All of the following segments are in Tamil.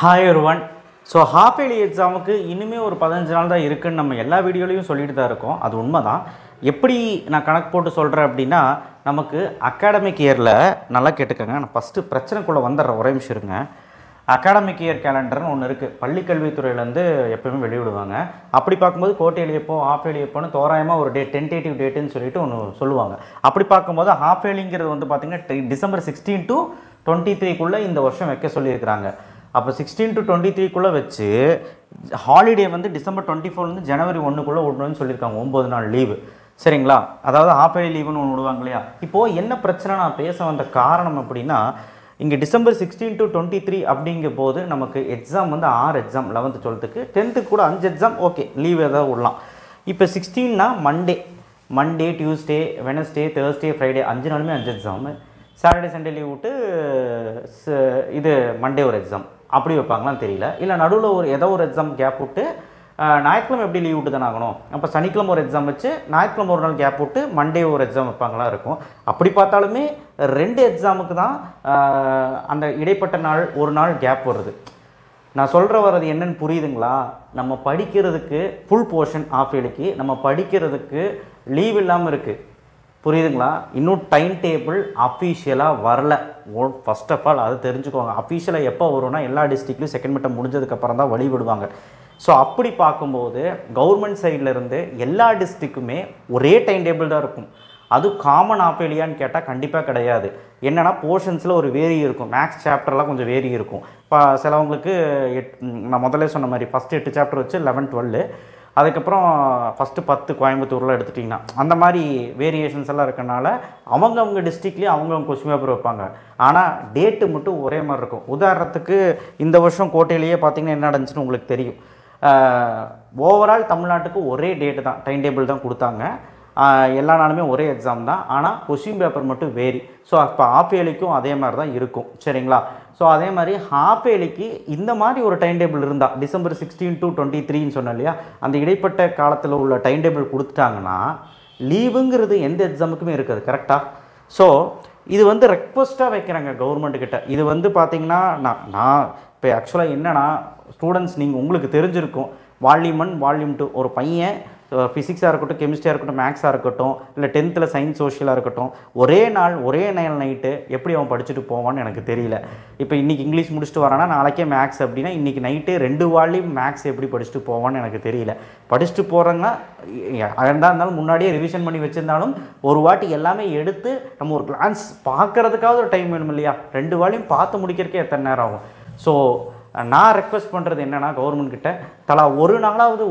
Hi everyone. So half yearly எக்ஸாமுக்கு இன்னுமே ஒரு 15 நாள் தான் இருக்குன்னு நம்ம எல்லா வீடியோலையும் சொல்லிட்டு தான் இருக்கோம். அது உண்மை தான். எப்படி நான் கணக்கு போட்டு சொல்கிறேன் அப்படின்னா, நமக்கு அகாடமிக் இயரில் நல்லா கேட்டுக்கோங்க. நான் ஃபஸ்ட்டு பிரச்சனைக்குள்ளே வந்துடுறேன், ஒரே நிமிஷம் இருங்க. அகாடமிக் இயர் கேலண்டர்னு ஒன்று இருக்குது, பள்ளிக்கல்வித்துறையிலேருந்து எப்போயுமே வெளியிடுவாங்க. அப்படி பார்க்கும்போது குவார்ட்டர்லி எப்போ ஹாஃப் இயர்லி எப்போன்னு தோராயமாக ஒரு டேட், டென்டேட்டிவ் டேட்டுன்னு சொல்லிட்டு ஒன்று சொல்லுவாங்க. அப்படி பார்க்கும்போது ஹாஃப் இயர்லிங்கிறது வந்து பார்த்திங்கன்னா December 16 to 23 இந்த வருஷம் வைக்க சொல்லியிருக்கிறாங்க. அப்போ 16 to 23 வச்சு ஹாலிடே வந்து December 24 January 1 விடணும்னு சொல்லியிருக்காங்க. 9 நாள் லீவு, சரிங்களா? அதாவது ஹாஃப் இயர்லி லீவுன்னு ஒன்று விடுவாங்க இல்லையா? இப்போது என்ன பிரச்சனை நான் பேச வந்த காரணம் அப்படின்னா, இங்கே December 16 to 23 அப்படிங்கும் போது நமக்கு எக்ஸாம் வந்து 6 எக்ஸாம், 11th 12th 10th கூட 5 எக்ஸாம், ஓகே லீவ் ஏதாவது விடலாம். இப்போ 16னா Monday Tuesday Wednesday Thursday Friday 5 நாளுமே 5 எக்ஸாமு. சாட்டர்டே சண்டே லீவ் விட்டு இது மண்டே ஒரு எக்ஸாம் அப்படி வைப்பாங்களான்னு தெரியல. இல்லை நடுவில் ஏதோ ஒரு எக்ஸாம் கேப் விட்டு ஞாயிற்றுக்கிழமை எப்படி லீவ் விட்டு தானே ஆகணும். அப்போ சனிக்கிழமை ஒரு எக்ஸாம் வச்சு ஞாயிற்றுக்கிழமை ஒரு நாள் கேப் விட்டு மண்டே ஒரு எக்ஸாம் வைப்பாங்களா இருக்கும். அப்படி பார்த்தாலுமே 2 எக்ஸாமுக்கு தான் அந்த இடைப்பட்ட நாள் ஒரு நாள் கேப் வருது. நான் சொல்கிற வர்றது என்னன்னு புரியுதுங்களா? நம்ம படிக்கிறதுக்கு ஃபுல் போர்ஷன் ஆஃப் இயர்லிக்கு நம்ம படிக்கிறதுக்கு லீவ் இல்லாமல் இருக்குது, புரியுதுங்களா? இன்னும் டைம் டேபிள் அஃபீஷியலாக வரல. ஃபஸ்ட் ஆஃப் ஆல் அதை தெரிஞ்சுக்கோங்க. அஃபீஷியலாக எப்போ வரும்னா எல்லா டிஸ்ட்ரிக்ட்லையும் செகண்ட் மிட்டம் முடிஞ்சதுக்கப்புறம் தான் வழி விடுவாங்க. ஸோ அப்படி பார்க்கும்போது கவர்மெண்ட் சைட்லேருந்து எல்லா டிஸ்ட்ரிக்குமே ஒரே டைம் டேபிள் தான் இருக்கும். அது காமன் ஆஃப் இயர்லியான்னு கேட்டால் கண்டிப்பாக கிடையாது. என்னென்னா போர்ஷன்ஸில் ஒரு வேரி இருக்கும், மேக்ஸ் சாப்டர்லாம் கொஞ்சம் வேரி இருக்கும். இப்போ சிலவங்களுக்கு நான் முதல்ல சொன்ன மாதிரி ஃபஸ்ட்டு 8 சாப்டர் வச்சு 11, 12, அதுக்கப்புறம் ஃபஸ்ட்டு 10 கோயம்புத்தூரில் எடுத்துட்டிங்கன்னா அந்த மாதிரி வேரியேஷன்ஸ் எல்லாம் இருக்கனால அவங்கவுங்க டிஸ்ட்ரிக்ட்லேயும் அவங்கவுங்க கொஸ்டின் பேப்பர் வைப்பாங்க. ஆனால் டேட்டு மட்டும் ஒரே மாதிரி இருக்கும். உதாரணத்துக்கு இந்த வருஷம் கோட்டையிலேயே பார்த்திங்கன்னா என்ன நடந்துச்சுன்னு உங்களுக்கு தெரியும். ஓவரால் தமிழ்நாட்டுக்கு ஒரே டேட்டு தான், டைம் டேபிள் தான் கொடுத்தாங்க. எல்லா நாளுமே ஒரே எக்ஸாம் தான், ஆனால் கொஸ்டின் பேப்பர் மட்டும் வேரி. ஸோ அப்போ ஹாஃப் இயர்லிக்கும் அதே மாதிரி தான் இருக்கும், சரிங்களா? ஸோ அதே மாதிரி ஹாஃப் இயர்லிக்கு இந்த மாதிரி ஒரு டைம் டேபிள் இருந்தால் December 16 to 23 சொன்னேன் இல்லையா, அந்த இடைப்பட்ட காலத்தில் உள்ள டைம் டேபிள் கொடுத்துட்டாங்கன்னா லீவுங்கிறது எந்த எக்ஸாமுக்குமே இருக்காது, கரெக்டாக? ஸோ இது வந்து ரெக்வஸ்ட்டாக வைக்கிறாங்க கவர்மெண்ட்டுக்கிட்ட. இது வந்து பார்த்திங்கன்னா நான் இப்போ ஆக்சுவலாக என்னென்னா, ஸ்டூடெண்ட்ஸ் நீங்கள் உங்களுக்கு தெரிஞ்சிருக்கும், வால்யூம் 1 வால்யூம் 2 ஒரு பையன் ஃபிசிக்ஸாக இருக்கட்டும், கெமிஸ்ட்ரியாக இருக்கட்டும், மேக்ஸாக இருக்கட்டும், இல்லை 10th சயின்ஸ் சோஷியலாக இருக்கட்டும், ஒரே நாள் ஒரே நைட்டு எப்படி அவன் படிச்சுட்டு போவான்னு எனக்கு தெரியல. இப்போ இன்றைக்கி இங்கிலீஷ் முடிச்சுட்டு வரானா நாளைக்கே மேக்ஸ் அப்படின்னா இன்றைக்கி நைட்டு 2 வால்யூம் மேக்ஸ் எப்படி படிச்சுட்டு போவான்னு எனக்கு தெரியல. படிச்சுட்டு போகிறாங்கன்னா இருந்தாலும் முன்னாடியே ரிவிஷன் பண்ணி வச்சுருந்தாலும் ஒரு வாட்டி எல்லாமே எடுத்து நம்ம ஒரு கிளான்ஸ் பார்க்குறதுக்காவது ஒரு டைம் வேணும் இல்லையா? 2 வால்யூம் பார்த்து முடிக்கிறதுக்கே எத்தனை நேரம் ஆகும்? ஸோ நான் ரெக்வஸ்ட் பண்ணுறது என்னென்னா, கவர்மெண்ட் கிட்ட தலா ஒரு நாளாவது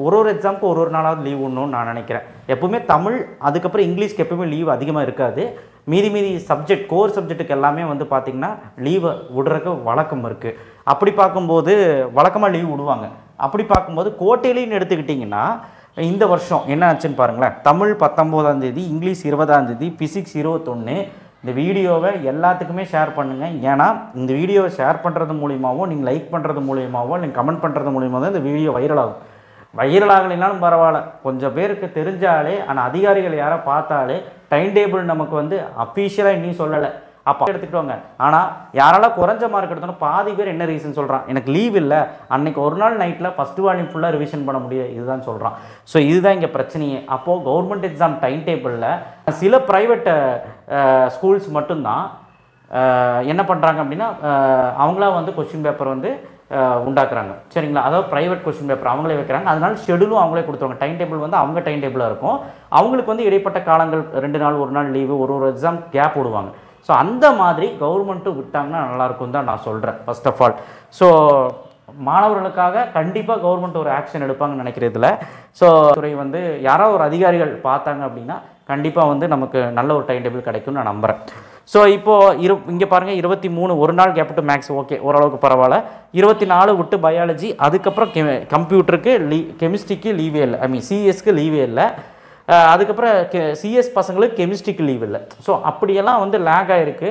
ஒரு எக்ஸாமுக்கு ஒரு நாளாவது லீவ் விடணும்னு நான் நினைக்கிறேன். எப்போவுமே தமிழ் அதுக்கப்புறம் இங்கிலீஷ்க்கு எப்போவுமே லீவ் அதிகமாக இருக்காது. மீதி சப்ஜெக்ட் கோர் சப்ஜெக்ட்டுக்கு எல்லாமே வந்து பார்த்திங்கன்னா லீவை விடுறதுக்கு வழக்கம் இருக்குது. அப்படி பார்க்கும்போது வழக்கமாக லீவ் விடுவாங்க. அப்படி பார்க்கும்போது கோட்டையிலேன்னு எடுத்துக்கிட்டிங்கன்னா இந்த வருஷம் என்ன ஆச்சுன்னு பாருங்களேன். தமிழ் 19ஆம் தேதி, இங்கிலீஷ் 20ஆம் தேதி, ஃபிசிக்ஸ் 21. இந்த வீடியோவை எல்லாத்துக்குமே ஷேர் பண்ணுங்கள். ஏன்னா இந்த வீடியோவை ஷேர் பண்ணுறது மூலியமாகவும் நீங்கள் லைக் பண்ணுறது மூலியமாகவும் நீங்கள் கமெண்ட் பண்ணுறது மூலியமாக தான் இந்த வீடியோ வைரலாகும். வைரலாகலைனாலும் பரவாயில்ல, கொஞ்சம் பேருக்கு தெரிஞ்சாலே, ஆனால் அதிகாரிகள் யாரை பார்த்தாலே டைம் டேபிள் நமக்கு வந்து அஃபீஷியலாக இன்னும் சொல்லலை அப்போ எடுத்துக்கிட்டோங்க. ஆனால் யாராலும் குறைஞ்ச மார்க் எடுத்தோன்னா பாதி பேர் என்ன ரீசன் சொல்கிறான், எனக்கு லீவ் இல்லை, அன்றைக்கி ஒரு நாள் நைட்டில் ஃபஸ்ட்டு வால்யூம் ஃபுல்லாக ரிவிஷன் பண்ண முடியாது, இதுதான் சொல்கிறான். ஸோ இதுதான் இங்கே பிரச்சனையே. அப்போது கவர்மெண்ட் எக்ஸாம் டைம் டேபிளில் சில ப்ரைவேட் ஸ்கூல்ஸ் மட்டும்தான் என்ன பண்ணுறாங்க அப்படின்னா அவங்களா வந்து கொஸ்டின் பேப்பர் வந்து உண்டாக்குறாங்க, சரிங்களா? அதாவது ப்ரைவேட் கொஸ்டின் பேப்பர் அவங்களே வைக்கிறாங்க. அதனால ஷெடியூலும் அவங்களே கொடுத்துருவாங்க. டைம் டேபிள் வந்து அவங்க டைம் டேபிளாக இருக்கும். அவங்களுக்கு வந்து இடைப்பட்ட காலங்கள் 2 நாள் ஒரு நாள் லீவு, ஒரு எக்ஸாம் கேப் விடுவாங்க. ஸோ அந்த மாதிரி கவர்மெண்ட்டும் விட்டாங்கன்னா நல்லாயிருக்கும் தான் நான் சொல்கிறேன் ஃபர்ஸ்ட் ஆஃப் ஆல். ஸோ மாணவர்களுக்காக கண்டிப்பாக கவர்மெண்ட் ஒரு ஆக்ஷன் எடுப்பாங்கன்னு நினைக்கிறதுல. ஸோ துறை வந்து யாராவது ஒரு அதிகாரிகள் பார்த்தாங்க அப்படின்னா கண்டிப்பாக வந்து நமக்கு நல்ல ஒரு டைம் டேபிள் கிடைக்கும்னு நான் நம்புகிறேன். ஸோ இப்போது இங்கே பாருங்கள், 23 ஒரு நாள் கேப் விட்டு மேக்ஸ் ஓகே ஓரளவுக்கு பரவாயில்ல. 24 விட்டு பயாலஜி, அதுக்கப்புறம் கம்ப்யூட்டருக்கு கெமிஸ்ட்ரிக்கு லீவே இல்லை, சிஎஸ்க்கு லீவே இல்லை. அதுக்கப்புறம் சிஎஸ் பசங்களுக்கு கெமிஸ்ட்ரிக்கு லீவ் இல்லை. ஸோ அப்படியெல்லாம் வந்து லேக் ஆகிருக்கு.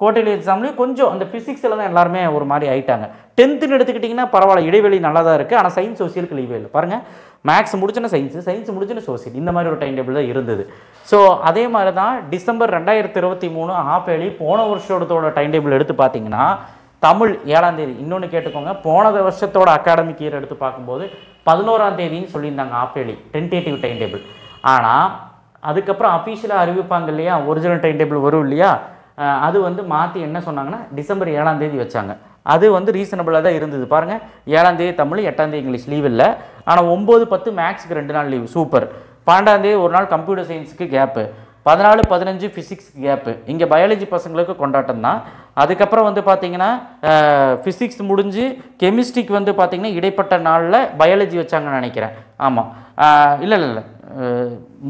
குவார்ட்டர்லி எக்ஸாம்லேயும் கொஞ்சம் அந்த ஃபிசிக்ஸில் தான் எல்லாருமே ஒரு மாதிரி ஆகிட்டாங்க. 10th எடுத்துக்கிட்டிங்கன்னா பரவாயில்ல, இடைவெளி நல்லா தான் இருக்குது. ஆனால் சயின்ஸ் சோசியலுக்கு லீவே இல்லை. பாருங்கள், மேக்ஸ் முடிச்சுன்னா சயின்ஸ் முடிச்சுன்னா சோசியல், இந்த மாதிரி ஒரு டைம் டேபிள் தான் இருந்தது. ஸோ அதே மாதிரி தான் December 2023 ஹாஃப் இயர்லி போன வருஷத்தோட டைம் டேபிள் எடுத்து பார்த்தீங்கன்னா தமிழ் 7ஆம் தேதி. இன்னொன்று கேட்டுக்கோங்க, போன வருஷத்தோட அகாடமிக் இயர் எடுத்து பார்க்கும்போது 11ஆம் தேதின்னு சொல்லியிருந்தாங்க half yearly tentative time table. ஆனால் அதுக்கப்புறம் அஃபீஷியலாக அறிவிப்பாங்க இல்லையா, ஒரிஜினல் டைம் டேபிள் வரும் இல்லையா, அது வந்து மாற்றி என்ன சொன்னாங்கன்னா டிசம்பர் 7ஆம் தேதி வச்சாங்க. அது வந்து ரீசனபிளாக தான் இருந்தது. பாருங்கள், 7ஆம் தேதி தமிழ், 8ஆம் தேதி இங்கிலீஷ் லீவ் இல்லை. ஆனால் 9, 10 மேக்ஸுக்கு 2 நாள் லீவ், சூப்பர். 12ஆம் தேதி ஒரு நாள் கம்ப்யூட்டர் சயின்ஸுக்கு கேப்பு, 14, 15 ஃபிசிக்ஸ்க்கு கேப்பு. இங்கே பயாலஜி பசங்களுக்கு கொண்டாட்டம் தான். அதுக்கப்புறம் வந்து பார்த்தீங்கன்னா ஃபிசிக்ஸ் முடிஞ்சு கெமிஸ்ட்ரிக்கு வந்து பார்த்தீங்கன்னா இடைப்பட்ட நாளில் பயாலஜி வச்சாங்கன்னு நினைக்கிறேன். ஆமாம், இல்லை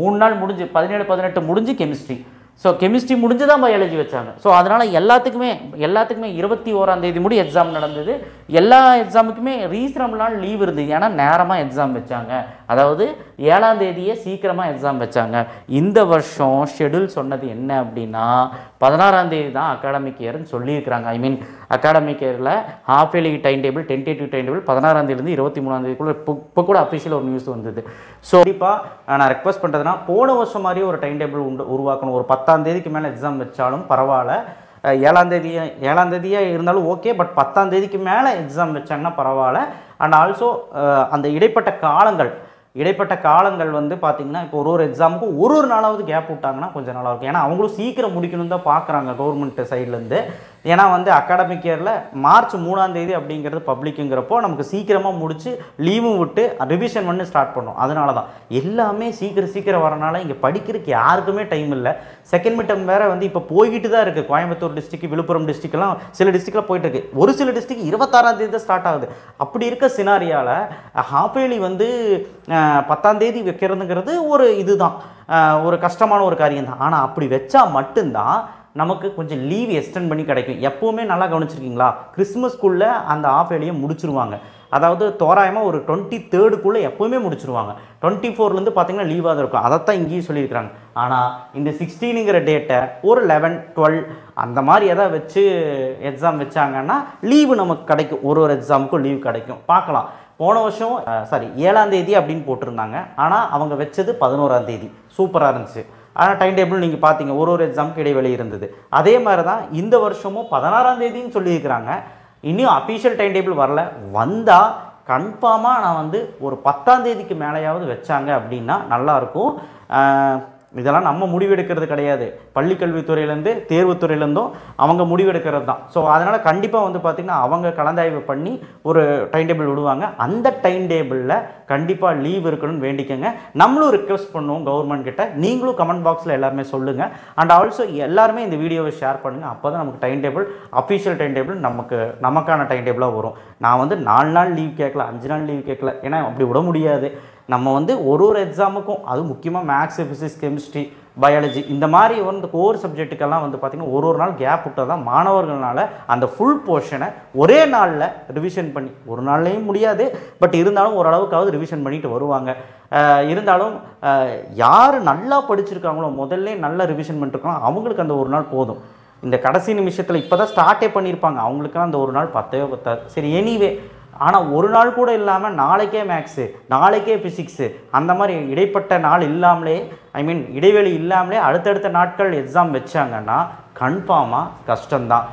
3 நாள் முடிஞ்சு 17, 18 முடிஞ்சு கெமிஸ்ட்ரி. ஸோ கெமிஸ்ட்ரி முடிஞ்சு தான் பயாலஜி வச்சாங்க. ஸோ அதனால் எல்லாத்துக்குமே 21ஆம் தேதி முடி எக்ஸாம் நடந்தது. எல்லா எக்ஸாமுக்குமே ரீசனபிளான லீவ் இருந்தது. ஏன்னா நேரமாக எக்ஸாம் வச்சாங்க, அதாவது 7ஆம் தேதியே சீக்கிரமாக எக்ஸாம் வச்சாங்க. இந்த வருஷம் ஷெடியூல் சொன்னது என்ன அப்படின்னா 16ஆம் தேதி தான் அகாடமிக் இயர்னு சொல்லியிருக்கிறாங்க. ஐ மீன் அகாடமிக் இயரில் half yearly time table tentative time table 16ஆம் தேதியிலேருந்து 23ஆம் தேதிக்குள்ளே இப்போ கூட அஃபிஷியல் ஒரு நியூஸ் வந்தது. ஸோ கண்டிப்பாக நான் ரெக்வஸ்ட் பண்ணுறதுனா போன வருஷம் மாதிரியே ஒரு டைம் டேபிள் உருவாக்கணும். ஒரு 10ஆம் தேதிக்கு மேலே எக்ஸாம் வச்சாலும் பரவாயில்ல, 7ஆம் தேதியாக இருந்தாலும் ஓகே, பட் 10ஆம் தேதிக்கு மேலே எக்ஸாம் வச்சாங்கன்னா பரவாயில்ல. அண்ட் ஆல்சோ அந்த இடைப்பட்ட காலங்கள் வந்து பார்த்திங்கன்னா இப்போ ஒரு எக்ஸாமுக்கும் ஒரு நாளாவது கேப் விட்டாங்கன்னா கொஞ்சம் நல்லாயிருக்கும். ஏன்னா அவங்களும் சீக்கிரம் முடிக்கணும் தான் பார்க்குறாங்க கவர்மெண்ட் சைட்லேருந்து. ஏன்னா வந்து அகாடமிக் இயரில் மார்ச் 3ஆம் தேதி அப்படிங்கிறது பப்ளிக்குங்கிறப்போ நமக்கு சீக்கிரமாக முடித்து லீவும் விட்டு ரிவிஷன் பண்ணி ஸ்டார்ட் பண்ணோம். அதனால தான் எல்லாமே சீக்கிரம் வரனால இங்கே படிக்கிறதுக்கு யாருக்குமே டைம் இல்லை. செகண்ட் மிட் டர்ம் வேறு வந்து இப்போ போய்கிட்டு தான் இருக்குது. கோயம்புத்தூர் டிஸ்ட்ரிக்ட், விழுப்புரம் டிஸ்ட்ரிக்ட்லாம் சில டிஸ்ட்ரிக்டில் போயிட்டு இருக்கு. ஒரு சில டிஸ்ட்ரிக்ட் 26ஆம் தேதி தான் ஸ்டார்ட் ஆகுது. அப்படி இருக்க சினாரியாவில் ஹாஃப் இயர்லி வந்து 10ஆம் தேதி வைக்கிறதுங்கிறது ஒரு இதுதான், ஒரு கஷ்டமான ஒரு காரியம் தான். ஆனால் அப்படி வச்சா மட்டும்தான் நமக்கு கொஞ்சம் லீவ் எக்ஸ்டெண்ட் பண்ணி கிடைக்கும். எப்போவுமே நல்லா கவனிச்சிருக்கீங்களா, கிறிஸ்மஸ்க்குள்ளே அந்த ஆஃப் இயர்லியை முடிச்சிருவாங்க. அதாவது தோராயமாக ஒரு 23rd எப்போவுமே முடிச்சிருவாங்க. 24லேருந்து பார்த்தீங்கன்னா லீவாக தான் இருக்கும். அதைத்தான் இங்கேயும் சொல்லியிருக்கிறாங்க. ஆனால் இந்த 16ங்கிற டேட்டை ஒரு 11, 12 அந்த மாதிரி எதாவது வச்சு எக்ஸாம் வச்சாங்கன்னா லீவு நமக்கு கிடைக்கும். ஒரு எக்ஸாமுக்கும் லீவ் கிடைக்கும். பார்க்கலாம். போன வருஷம் 7ஆம் தேதி அப்படின்னு போட்டிருந்தாங்க. ஆனால் அவங்க வச்சது 11ஆம் தேதி. சூப்பராக இருந்துச்சு. ஆனால் டைம் டேபிள் நீங்கள் பார்த்தீங்க, ஒரு எக்ஸாமுக்கு இடைவெளி இருந்தது. அதே மாதிரி தான் இந்த வருஷமும் 16ஆம் தேதின்னு சொல்லியிருக்கிறாங்க. இன்னும் அஃபீஷியல் டைம் டேபிள் வரல. வந்தால் கன்ஃபார்மாக நான் வந்து ஒரு 10ஆம் தேதிக்கு மேலேயாவது வச்சாங்க அப்படின்னா நல்லாயிருக்கும். இதெல்லாம் நம்ம முடிவெடுக்கிறது கிடையாது. பள்ளிக்கல்வித்துறையிலேருந்து தேர்வுத்துறையிலேருந்தும் அவங்க முடிவெடுக்கிறது தான். ஸோ அதனால் கண்டிப்பாக வந்து பார்த்திங்கன்னா அவங்க கலந்தாய்வு பண்ணி ஒரு டைம் டேபிள் விடுவாங்க. அந்த டைம் டேபிளில் கண்டிப்பாக லீவ் இருக்கணும்னு வேண்டிக்கங்க. நம்மளும் ரிக்வெஸ்ட் பண்ணுவோம் கவர்மெண்ட் கிட்ட. நீங்களும் கமெண்ட் பாக்ஸில் எல்லாருமே சொல்லுங்கள். அண்ட் ஆல்சோ எல்லாருமே இந்த வீடியோவை ஷேர் பண்ணுங்கள். அப்போ தான் நமக்கு time table, official time table நமக்கான டைம் டேபிளாக வரும். நான் வந்து 4 நாள் லீவ் கேட்கல, 5 நாள் லீவ் கேட்கல. ஏன்னா அப்படி விட முடியாது. நம்ம வந்து ஒரு எக்ஸாமுக்கும், அதுவும் முக்கியமாக மேக்ஸு, ஃபிசிக்ஸ், கெமிஸ்ட்ரி, பயாலஜி இந்த மாதிரி வந்து கோர் சப்ஜெக்ட்டுக்கெல்லாம் வந்து பார்த்திங்கன்னா ஒரு நாள் கேப் விட்டால் தான் மாணவர்களால் அந்த ஃபுல் போர்ஷனை ஒரே நாளில் ரிவிஷன் பண்ணி, ஒரு நாள்லேயும் முடியாது, பட் இருந்தாலும் ஓரளவுக்காவது ரிவிஷன் பண்ணிட்டு வருவாங்க. இருந்தாலும் யார் நல்லா படிச்சிருக்காங்களோ, முதல்ல நல்லா ரிவிஷன் பண்ணிருக்காங்களோ அவங்களுக்கு அந்த ஒரு நாள் போதும். இந்த கடைசி நிமிஷத்தில் இப்போ தான் ஸ்டார்ட்டே பண்ணியிருப்பாங்க, அவங்களுக்கெல்லாம் அந்த ஒரு நாள் பத்தவே பத்தாது. சரி, எனிவே. ஆனால் ஒரு நாள் கூட இல்லாமல் நாளைக்கே மேக்ஸு, நாளைக்கே ஃபிசிக்ஸு அந்த மாதிரி இடைப்பட்ட நாள் இல்லாமலே, ஐ மீன் இடைவெளி இல்லாமலே அடுத்தடுத்த நாட்கள் எக்ஸாம் வச்சாங்கன்னா கன்ஃபார்மாக கஷ்டம்தான்.